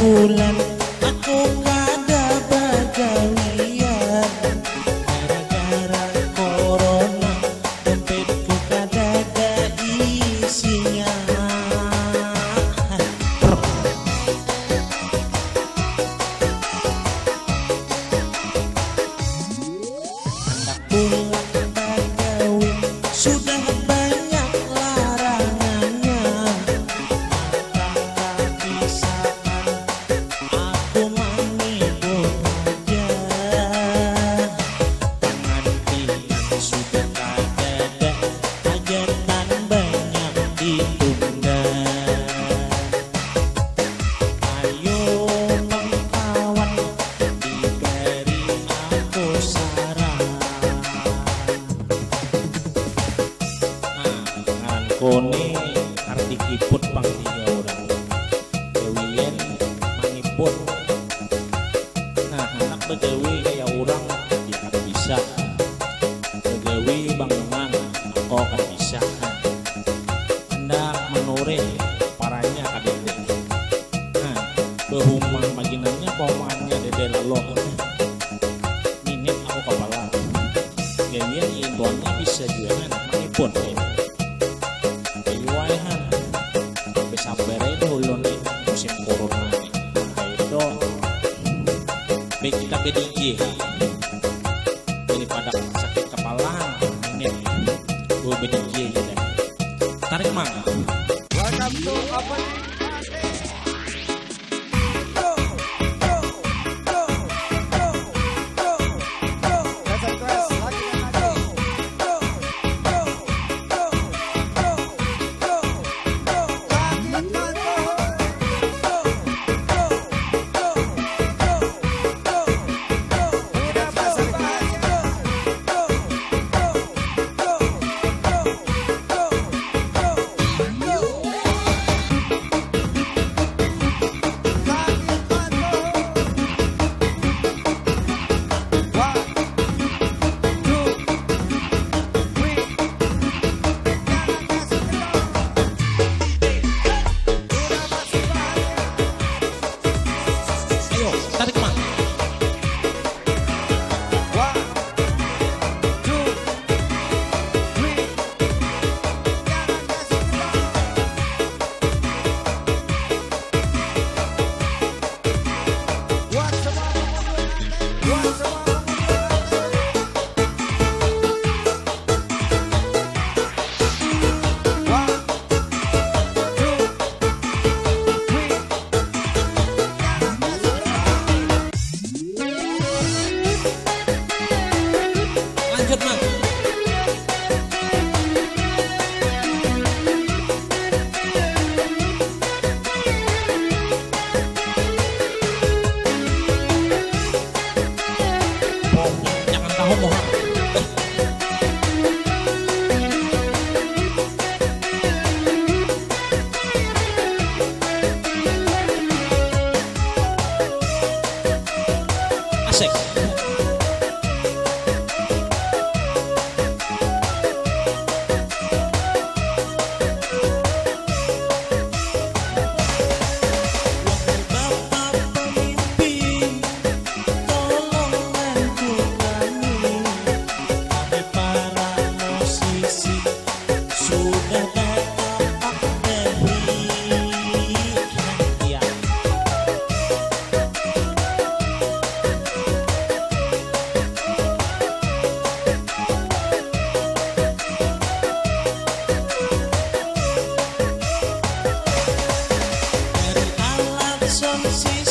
Bulan aku kada bagawian gara-gara corona, dompetku kada ada isinya. Hendak pulang bagawi sudah banyak larangannya. Kone arti kiput pang 3 orang Dewian mangiput. Nah anak bedewi kayak orang ya kan bisa. Bedewi bangunan aku kan bisa. Hendak menore paranya kadede. Nah behumang maginannya pomannya dede lalo. Minit aku kepala. Dewian intuannya bisa juga mangiput. Sampai itu ulun musim corona itu kita BDJ daripada sakit kepala ini gue BDJ ya. Tarik mana? Welcome to apa? solusi